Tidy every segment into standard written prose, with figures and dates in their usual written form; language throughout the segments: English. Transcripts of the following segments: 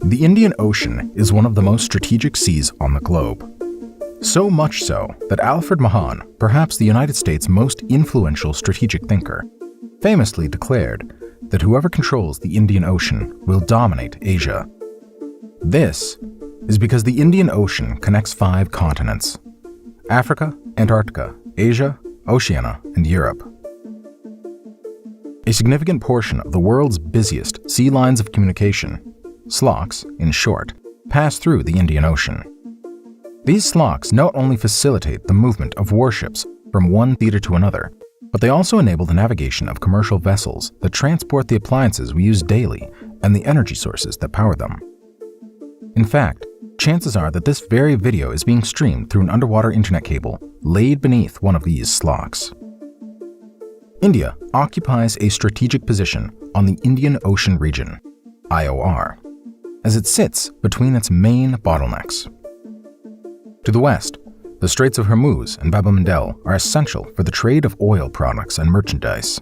The Indian Ocean is one of the most strategic seas on the globe. So much so that Alfred Mahan, perhaps the United States' most influential strategic thinker, famously declared that whoever controls the Indian Ocean will dominate Asia. This is because the Indian Ocean connects 5 continents: Africa, Antarctica, Asia, Oceania, and Europe. A significant portion of the world's busiest sea lines of communication, SLOCs in short, pass through the Indian Ocean. These SLOCs not only facilitate the movement of warships from one theater to another, but they also enable the navigation of commercial vessels that transport the appliances we use daily and the energy sources that power them. In fact, chances are that this very video is being streamed through an underwater internet cable laid beneath one of these SLOCs. India occupies a strategic position on the Indian Ocean region, IOR, as it sits between its main bottlenecks. To the west, the Straits of Hormuz and Bab el-Mandeb are essential for the trade of oil products and merchandise.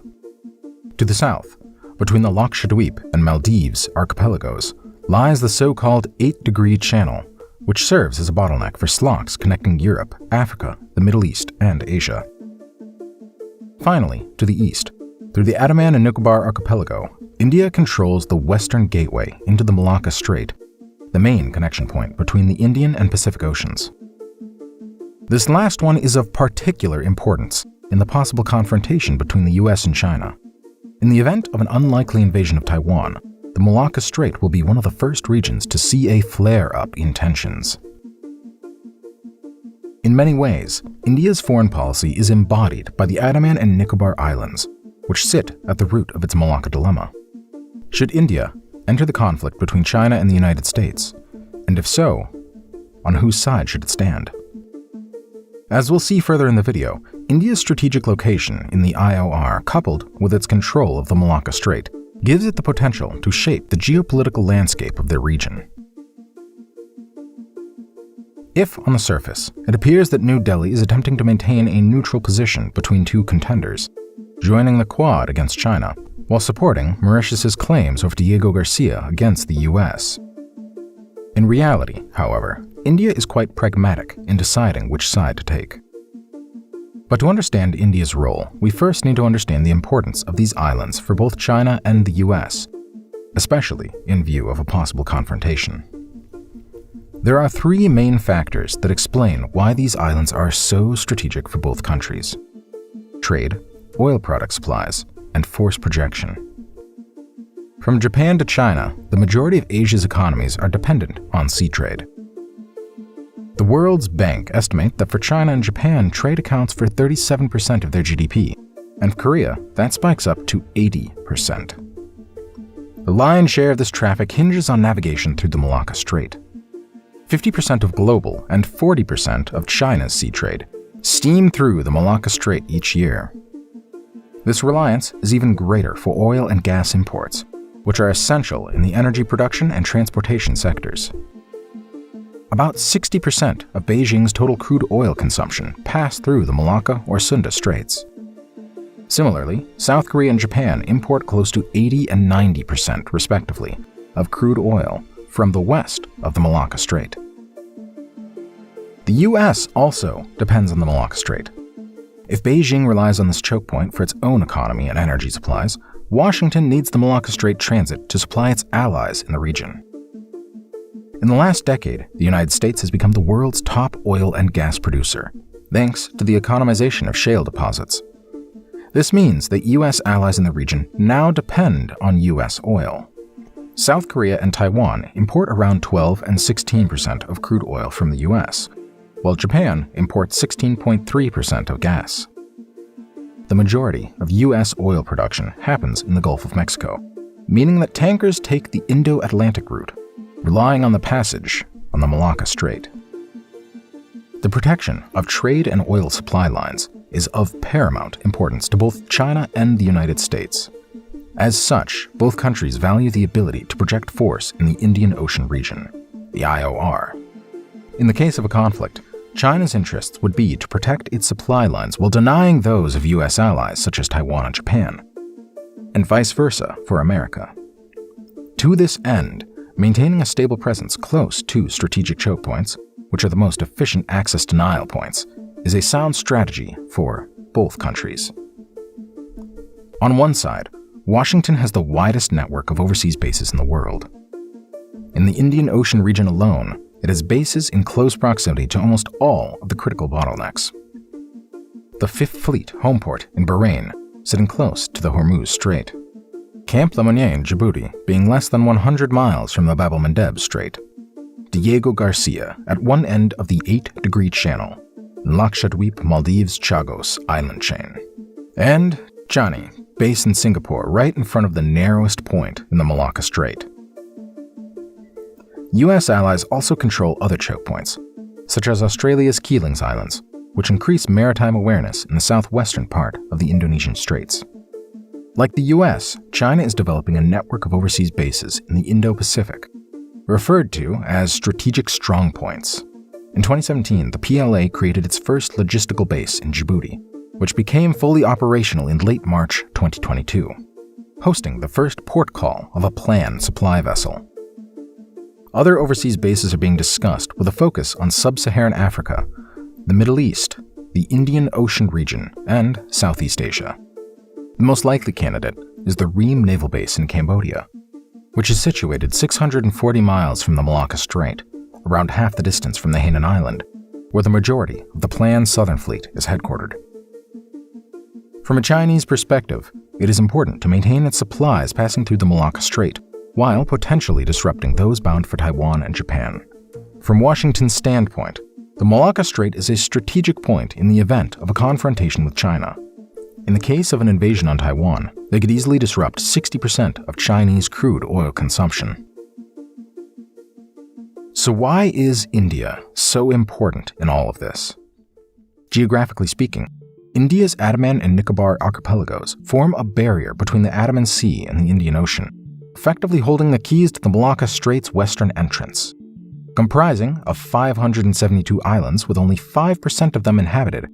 To the south, between the Lakshadweep and Maldives archipelagos, lies the so-called 8-degree channel, which serves as a bottleneck for SLOCs connecting Europe, Africa, the Middle East, and Asia. Finally, to the east, through the Andaman and Nicobar archipelago, India controls the western gateway into the Malacca Strait, the main connection point between the Indian and Pacific Oceans. This last one is of particular importance in the possible confrontation between the US and China. In the event of an unlikely invasion of Taiwan, the Malacca Strait will be one of the first regions to see a flare-up in tensions. In many ways, India's foreign policy is embodied by the Andaman and Nicobar Islands, which sit at the root of its Malacca dilemma. Should India enter the conflict between China and the United States? And if so, on whose side should it stand? As we'll see further in the video, India's strategic location in the IOR, coupled with its control of the Malacca Strait, gives it the potential to shape the geopolitical landscape of their region. If, on the surface, it appears that New Delhi is attempting to maintain a neutral position between 2 contenders, joining the Quad against China, while supporting Mauritius's claims over Diego Garcia against the US. In reality, however, India is quite pragmatic in deciding which side to take. But to understand India's role, we first need to understand the importance of these islands for both China and the US, especially in view of a possible confrontation. There are 3 main factors that explain why these islands are so strategic for both countries: trade, oil product supplies, and force projection. From Japan to China, the majority of Asia's economies are dependent on sea trade. The World Bank estimate that for China and Japan, trade accounts for 37% of their GDP, and for Korea, that spikes up to 80%. The lion's share of this traffic hinges on navigation through the Malacca Strait. 50% of global and 40% of China's sea trade steam through the Malacca Strait each year. This reliance is even greater for oil and gas imports, which are essential in the energy production and transportation sectors. About 60% of Beijing's total crude oil consumption pass through the Malacca or Sunda Straits. Similarly, South Korea and Japan import close to 80 and 90%, respectively, of crude oil from the west of the Malacca Strait. The US also depends on the Malacca Strait. If Beijing relies on this choke point for its own economy and energy supplies, Washington needs the Malacca Strait transit to supply its allies in the region. In the last decade, the United States has become the world's top oil and gas producer, thanks to the economization of shale deposits. This means that US allies in the region now depend on US oil. South Korea and Taiwan import around 12 and 16% of crude oil from the US, while Japan imports 16.3% of gas. The majority of US oil production happens in the Gulf of Mexico, meaning that tankers take the Indo-Atlantic route, relying on the passage on the Malacca Strait. The protection of trade and oil supply lines is of paramount importance to both China and the United States. As such, both countries value the ability to project force in the Indian Ocean region, the IOR. In the case of a conflict, China's interests would be to protect its supply lines while denying those of US allies such as Taiwan and Japan, and vice versa for America. To this end, maintaining a stable presence close to strategic choke points, which are the most efficient access denial points, is a sound strategy for both countries. On one side, Washington has the widest network of overseas bases in the world. In the Indian Ocean region alone, it has bases in close proximity to almost all of the critical bottlenecks. The Fifth Fleet home port in Bahrain, sitting close to the Hormuz Strait. Camp Lemonnier in Djibouti being less than 100 miles from the Bab el-Mandeb Strait. Diego Garcia at one end of the 8-degree channel, in Lakshadweep, Maldives, Chagos island chain. And Chani, base in Singapore right in front of the narrowest point in the Malacca Strait. U.S. allies also control other choke points, such as Australia's Keelings Islands, which increase maritime awareness in the southwestern part of the Indonesian Straits. Like the U.S., China is developing a network of overseas bases in the Indo-Pacific, referred to as strategic strongpoints. In 2017, the PLA created its first logistical base in Djibouti, which became fully operational in late March 2022, hosting the first port call of a planned supply vessel. Other overseas bases are being discussed with a focus on sub-Saharan Africa, the Middle East, the Indian Ocean region, and Southeast Asia. The most likely candidate is the Ream Naval Base in Cambodia, which is situated 640 miles from the Malacca Strait, around half the distance from the Hainan Island, where the majority of the planned Southern Fleet is headquartered. From a Chinese perspective, it is important to maintain its supplies passing through the Malacca Strait, while potentially disrupting those bound for Taiwan and Japan. From Washington's standpoint, the Malacca Strait is a strategic point in the event of a confrontation with China. In the case of an invasion on Taiwan, they could easily disrupt 60% of Chinese crude oil consumption. So why is India so important in all of this? Geographically speaking, India's Andaman and Nicobar archipelagos form a barrier between the Andaman Sea and the Indian Ocean, effectively holding the keys to the Malacca Strait's western entrance. Comprising of 572 islands with only 5% of them inhabited,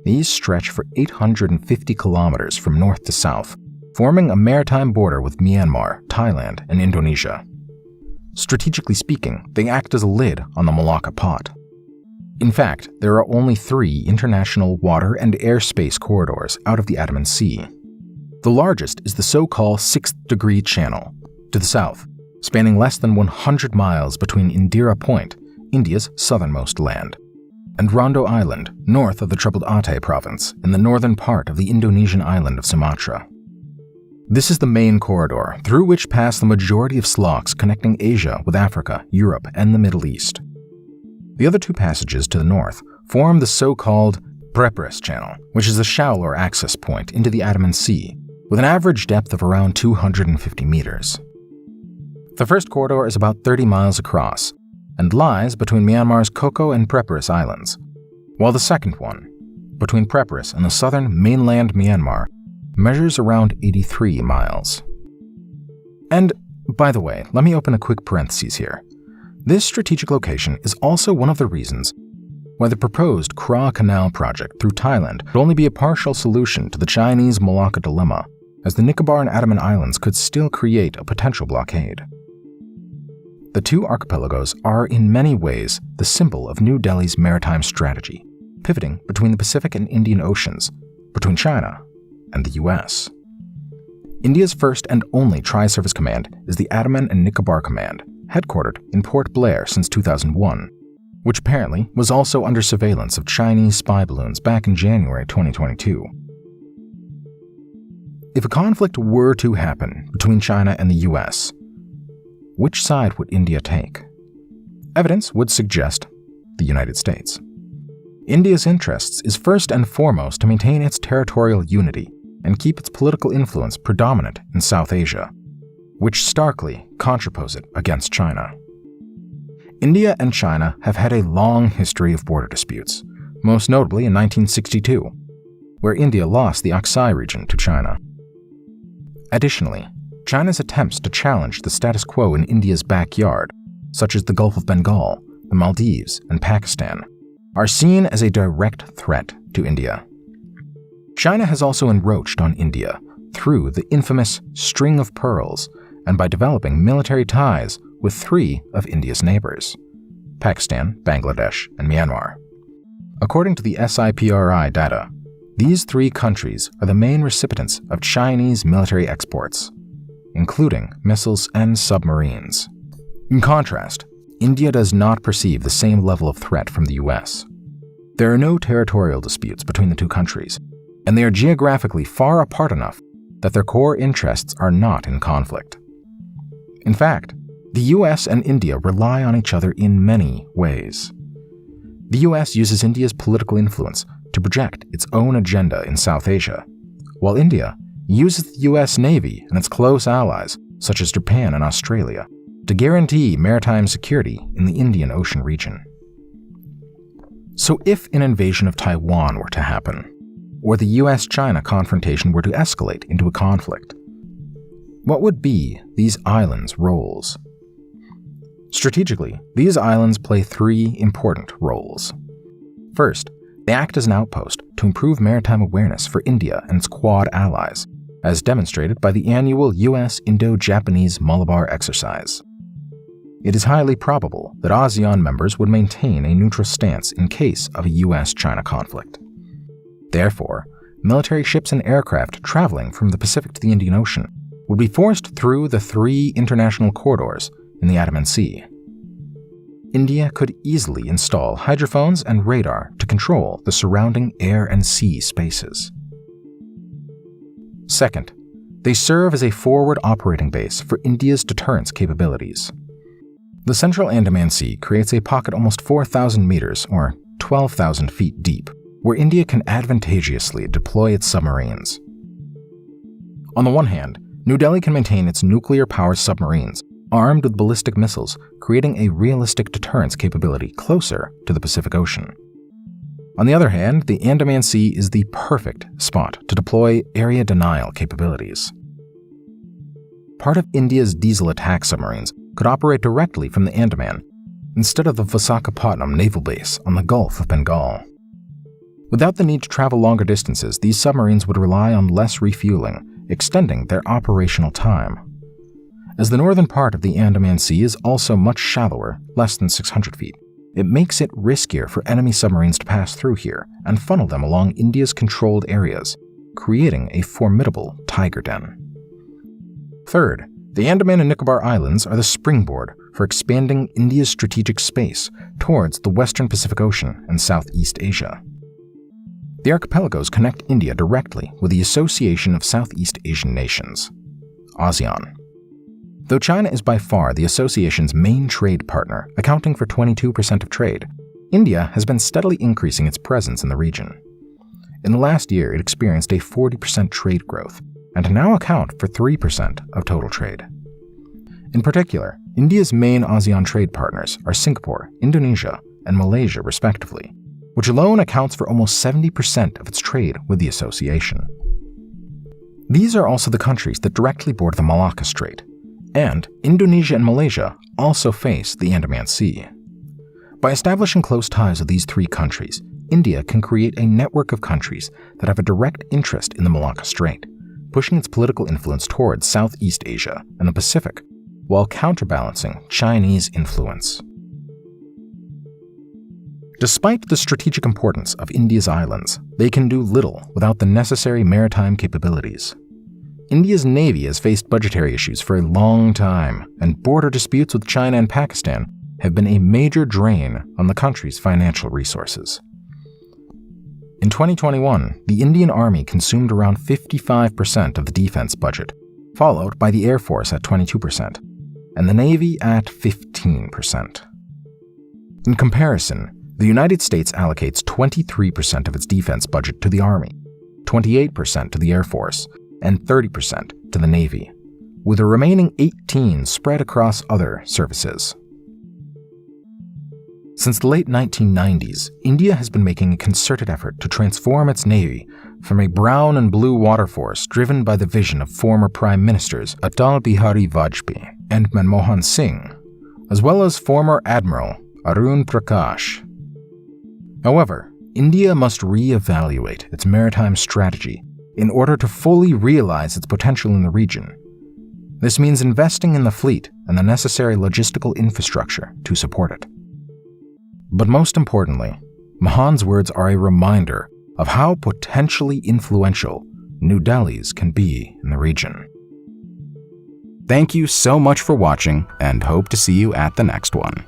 these stretch for 850 kilometers from north to south, forming a maritime border with Myanmar, Thailand, and Indonesia. Strategically speaking, they act as a lid on the Malacca pot. In fact, there are only 3 international water and airspace corridors out of the Andaman Sea. The largest is the so-called 6th-degree channel, to the south, spanning less than 100 miles between Indira Point, India's southernmost land, and Rondo Island, north of the troubled Aceh province, in the northern part of the Indonesian island of Sumatra. This is the main corridor through which pass the majority of sloughs connecting Asia with Africa, Europe, and the Middle East. The other 2 passages to the north form the so-called Prepres Channel, which is a shallower access point into the Andaman Sea, with an average depth of around 250 meters. The first corridor is about 30 miles across and lies between Myanmar's Koko and Prepres Islands, while the second one, between Prepres and the southern mainland Myanmar, measures around 83 miles. And, by the way, let me open a quick parenthesis here. This strategic location is also one of the reasons why the proposed Kra Canal project through Thailand would only be a partial solution to the Chinese Malacca dilemma, as the Nicobar and Andaman Islands could still create a potential blockade. The 2 archipelagos are in many ways the symbol of New Delhi's maritime strategy, pivoting between the Pacific and Indian Oceans, between China and the US. India's first and only tri-service command is the Andaman and Nicobar Command, headquartered in Port Blair since 2001, which apparently was also under surveillance of Chinese spy balloons back in January 2022. If a conflict were to happen between China and the US, which side would India take? Evidence would suggest the United States. India's interests is first and foremost to maintain its territorial unity and keep its political influence predominant in South Asia, which starkly contrapose it against China. India and China have had a long history of border disputes, most notably in 1962, where India lost the Aksai region to China. Additionally, China's attempts to challenge the status quo in India's backyard, such as the Gulf of Bengal, the Maldives, and Pakistan, are seen as a direct threat to India. China has also encroached on India through the infamous String of Pearls and by developing military ties with 3 of India's neighbors: Pakistan, Bangladesh, and Myanmar. According to the SIPRI data, these 3 countries are the main recipients of Chinese military exports, including missiles and submarines. In contrast, India does not perceive the same level of threat from the US. There are no territorial disputes between the 2 countries, and they are geographically far apart enough that their core interests are not in conflict. In fact, the US and India rely on each other in many ways. The US uses India's political influence to project its own agenda in South Asia, while India uses the US Navy and its close allies, such as Japan and Australia, to guarantee maritime security in the Indian Ocean region. So if an invasion of Taiwan were to happen, or the US-China confrontation were to escalate into a conflict, what would be these islands' roles? Strategically, these islands play 3 important roles. First, they act as an outpost to improve maritime awareness for India and its Quad allies, as demonstrated by the annual US-Indo-Japanese Malabar exercise. It is highly probable that ASEAN members would maintain a neutral stance in case of a US-China conflict. Therefore, military ships and aircraft traveling from the Pacific to the Indian Ocean would be forced through the 3 international corridors in the Andaman Sea. India could easily install hydrophones and radar to control the surrounding air and sea spaces. Second, they serve as a forward operating base for India's deterrence capabilities. The central Andaman Sea creates a pocket almost 4,000 meters, or 12,000 feet deep, where India can advantageously deploy its submarines. On the one hand, New Delhi can maintain its nuclear-powered submarines, armed with ballistic missiles, creating a realistic deterrence capability closer to the Pacific Ocean. On the other hand, the Andaman Sea is the perfect spot to deploy area denial capabilities. Part of India's diesel attack submarines could operate directly from the Andaman, instead of the Visakhapatnam naval base on the Gulf of Bengal. Without the need to travel longer distances, these submarines would rely on less refueling, extending their operational time. As the northern part of the Andaman Sea is also much shallower, less than 600 feet, it makes it riskier for enemy submarines to pass through here and funnel them along India's controlled areas, creating a formidable tiger den. Third, the Andaman and Nicobar Islands are the springboard for expanding India's strategic space towards the western Pacific Ocean and Southeast Asia. The archipelagos connect India directly with the Association of Southeast Asian Nations, ASEAN. Though China is by far the association's main trade partner, accounting for 22% of trade, India has been steadily increasing its presence in the region. In the last year, it experienced a 40% trade growth, and now account for 3% of total trade. In particular, India's main ASEAN trade partners are Singapore, Indonesia, and Malaysia respectively, which alone accounts for almost 70% of its trade with the association. These are also the countries that directly border the Malacca Strait, and Indonesia and Malaysia also face the Andaman Sea. By establishing close ties with these 3 countries, India can create a network of countries that have a direct interest in the Malacca Strait, pushing its political influence towards Southeast Asia and the Pacific, while counterbalancing Chinese influence. Despite the strategic importance of India's islands, they can do little without the necessary maritime capabilities. India's navy has faced budgetary issues for a long time, and border disputes with China and Pakistan have been a major drain on the country's financial resources. In 2021, the Indian Army consumed around 55% of the defense budget, followed by the Air Force at 22%, and the Navy at 15%. In comparison, the United States allocates 23% of its defense budget to the Army, 28% to the Air Force, and 30% to the Navy, with the remaining 18% spread across other services. Since the late 1990s, India has been making a concerted effort to transform its navy from a brown and blue water force driven by the vision of former Prime Ministers Atal Bihari Vajpayee and Manmohan Singh, as well as former Admiral Arun Prakash. However, India must re-evaluate its maritime strategy in order to fully realize its potential in the region. This means investing in the fleet and the necessary logistical infrastructure to support it. But most importantly, Mahan's words are a reminder of how potentially influential New Delhi's can be in the region. Thank you so much for watching, and hope to see you at the next one.